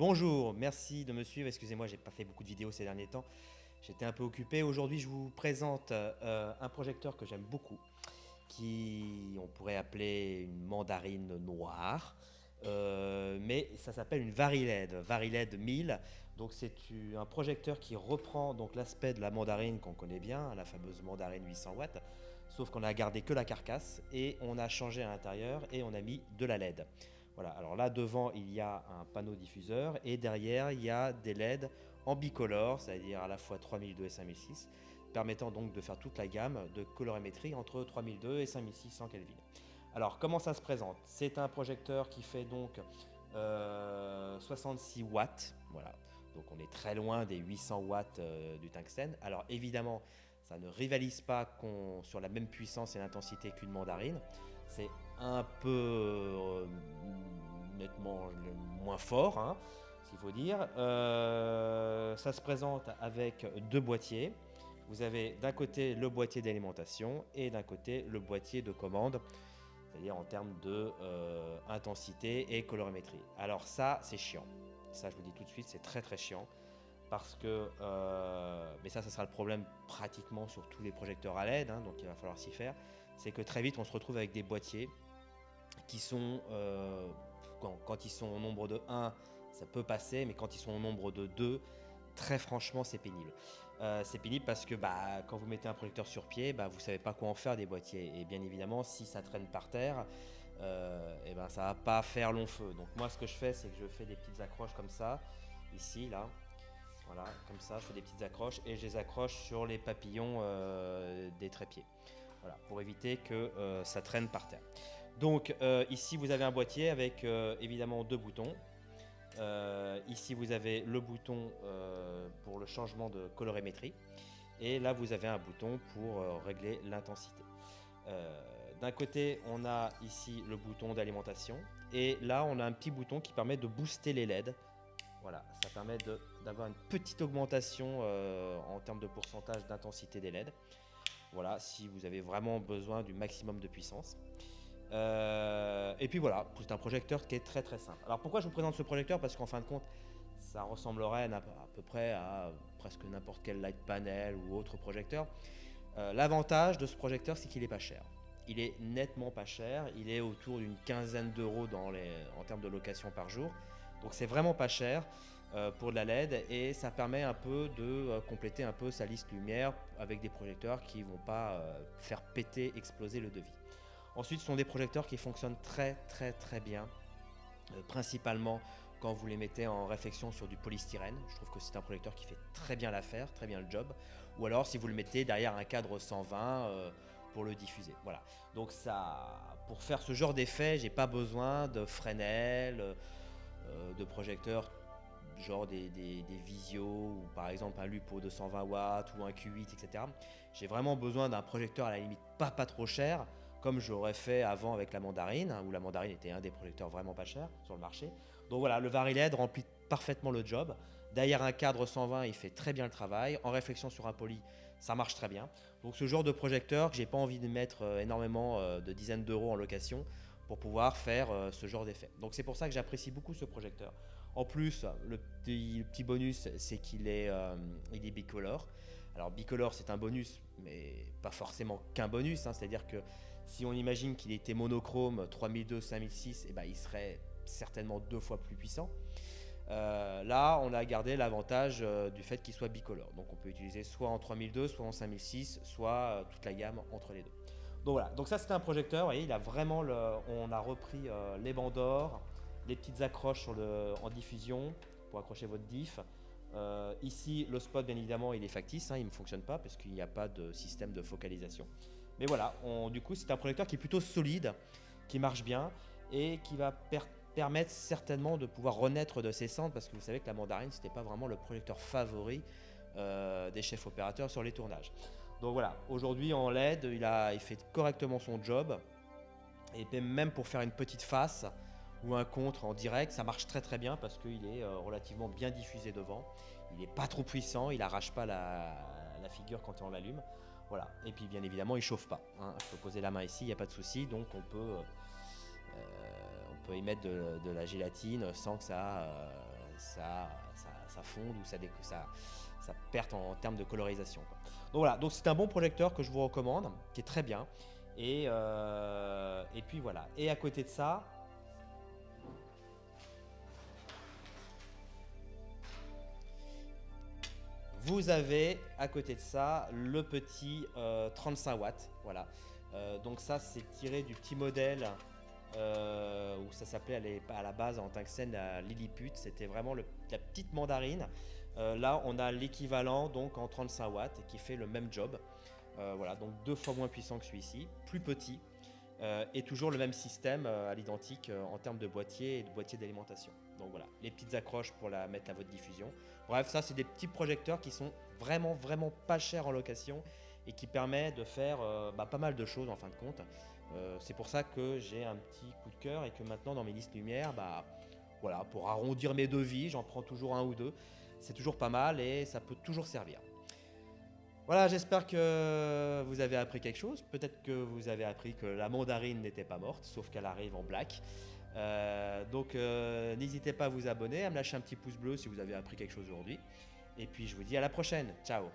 Bonjour, merci de me suivre. Excusez-moi, j'ai pas fait beaucoup de vidéos ces derniers temps. J'étais un peu occupé. Aujourd'hui, je vous présente un projecteur que j'aime beaucoup, qui on pourrait appeler une mandarine noire, mais ça s'appelle une Variled, Variled 1000. Donc c'est un projecteur qui reprend donc l'aspect de la mandarine qu'on connaît bien, la fameuse mandarine 800 watts, sauf qu'on a gardé que la carcasse et on a changé à l'intérieur et on a mis de la LED. Voilà, alors là devant il y a un panneau diffuseur et derrière il y a des LED en bicolore, c'est-à-dire à la fois 3002 et 5006, permettant donc de faire toute la gamme de colorimétrie entre 3002 et 5600 Kelvin. Alors comment ça se présente? C'est un projecteur qui fait donc 66 watts, voilà. Donc on est très loin des 800 watts du tungstène. Alors évidemment, ça ne rivalise pas sur la même puissance et l'intensité qu'une mandarine. C'est un peu nettement moins fort, hein, s'il faut dire. Ça se présente avec deux boîtiers. Vous avez d'un côté le boîtier d'alimentation et d'un côté le boîtier de commande, c'est-à-dire en termes de intensité et colorimétrie. Alors ça, c'est chiant. Ça, je vous dis tout de suite, c'est très très chiant. Parce que, mais ça sera le problème pratiquement sur tous les projecteurs à LED, hein, donc il va falloir s'y faire. C'est que très vite, on se retrouve avec des boîtiers qui sont, quand ils sont au nombre de 1, ça peut passer, mais quand ils sont au nombre de 2, très franchement, c'est pénible. C'est pénible parce que quand vous mettez un projecteur sur pied, vous ne savez pas quoi en faire des boîtiers. Et bien évidemment, si ça traîne par terre, et ben, ça ne va pas faire long feu. Donc moi, ce que je fais, c'est que je fais des petites accroches comme ça, ici, là. Voilà, comme ça, je fais des petites accroches et je les accroche sur les papillons des trépieds. Voilà, pour éviter que ça traîne par terre. Donc ici, vous avez un boîtier avec évidemment deux boutons. Ici, vous avez le bouton pour le changement de colorimétrie. Et là, vous avez un bouton pour régler l'intensité. D'un côté, on a ici le bouton d'alimentation. Et là, on a un petit bouton qui permet de booster les LED. Voilà, ça permet d'avoir une petite augmentation en termes de pourcentage d'intensité des LED. Voilà, si vous avez vraiment besoin du maximum de puissance. Et puis voilà, c'est un projecteur qui est très très simple. Alors pourquoi je vous présente ce projecteur? Parce qu'en fin de compte, ça ressemblerait à peu près à presque n'importe quel light panel ou autre projecteur. L'avantage de ce projecteur, c'est qu'il est pas cher. Il est nettement pas cher, il est autour d'une quinzaine d'euros en termes de location par jour. Donc c'est vraiment pas cher pour de la LED et ça permet un peu de compléter un peu sa liste lumière avec des projecteurs qui vont pas faire péter, exploser le devis. Ensuite, ce sont des projecteurs qui fonctionnent très très très bien, principalement quand vous les mettez en réflexion sur du polystyrène. Je trouve que c'est un projecteur qui fait très bien l'affaire, très bien le job. Ou alors si vous le mettez derrière un cadre 120 pour le diffuser. Voilà. Donc ça, pour faire ce genre d'effet, j'ai pas besoin de Fresnel, de projecteurs genre des Vizio ou par exemple un Lupo de 120 watts ou un Q8, etc. J'ai vraiment besoin d'un projecteur à la limite pas trop cher, comme j'aurais fait avant avec la mandarine, hein, où la mandarine était un des projecteurs vraiment pas chers sur le marché. Donc voilà, le Variled remplit parfaitement le job. Derrière un cadre 120, il fait très bien le travail. En réflexion sur un poly, ça marche très bien. Donc ce genre de projecteur que j'ai pas envie de mettre énormément de dizaines d'euros en location pour pouvoir faire ce genre d'effet. Donc c'est pour ça que j'apprécie beaucoup ce projecteur. En plus, le petit bonus, c'est il est bicolore. Alors bicolore, c'est un bonus, mais pas forcément qu'un bonus, hein. C'est-à-dire que si on imagine qu'il était monochrome 3002, 5006, eh ben, il serait certainement 2 fois plus puissant. Là, on a gardé l'avantage du fait qu'il soit bicolore. Donc on peut utiliser soit en 3002, soit en 5006, soit toute la gamme entre les deux. Donc voilà, donc ça c'était un projecteur, vous voyez, il a vraiment on a repris les bancs d'or, les petites accroches en diffusion pour accrocher votre diff. Ici, le spot, bien évidemment, il est factice, hein, il ne fonctionne pas parce qu'il n'y a pas de système de focalisation. Mais voilà, du coup, c'est un projecteur qui est plutôt solide, qui marche bien et qui va permettre certainement de pouvoir renaître de ses cendres parce que vous savez que la mandarine, ce n'était pas vraiment le projecteur favori des chefs opérateurs sur les tournages. Donc voilà, aujourd'hui en LED, il fait correctement son job et même pour faire une petite face ou un contre en direct, ça marche très très bien parce qu'il est relativement bien diffusé devant. Il n'est pas trop puissant, il n'arrache pas la figure quand on l'allume. Voilà. Et puis bien évidemment, il ne chauffe pas, hein. Je peux poser la main ici, il n'y a pas de souci. Donc on peut y mettre de la gélatine sans que ça ça fonde ou ça perte en termes de colorisation, quoi. Donc voilà, donc c'est un bon projecteur que je vous recommande, qui est très bien. Et puis voilà. Et à côté de ça, vous avez à côté de ça le petit 35 watts. Voilà. Donc ça, c'est tiré du petit modèle où ça s'appelait à la base en tungstène la Lilliput. C'était vraiment la petite mandarine. Là, on a l'équivalent donc en 35 watts et qui fait le même job. Voilà, donc 2 fois moins puissant que celui-ci, plus petit. Et toujours le même système à l'identique en termes de boîtier et de boîtier d'alimentation. Donc voilà, les petites accroches pour mettre à votre diffusion. Bref, ça c'est des petits projecteurs qui sont vraiment pas chers en location et qui permettent de faire pas mal de choses en fin de compte. C'est pour ça que j'ai un petit coup de cœur et que maintenant dans mes listes lumière, voilà, pour arrondir mes devis, j'en prends toujours un ou deux. C'est toujours pas mal et ça peut toujours servir. Voilà, j'espère que vous avez appris quelque chose. Peut-être que vous avez appris que la mandarine n'était pas morte, sauf qu'elle arrive en black. Donc n'hésitez pas à vous abonner, à me lâcher un petit pouce bleu si vous avez appris quelque chose aujourd'hui. Et puis je vous dis à la prochaine. Ciao!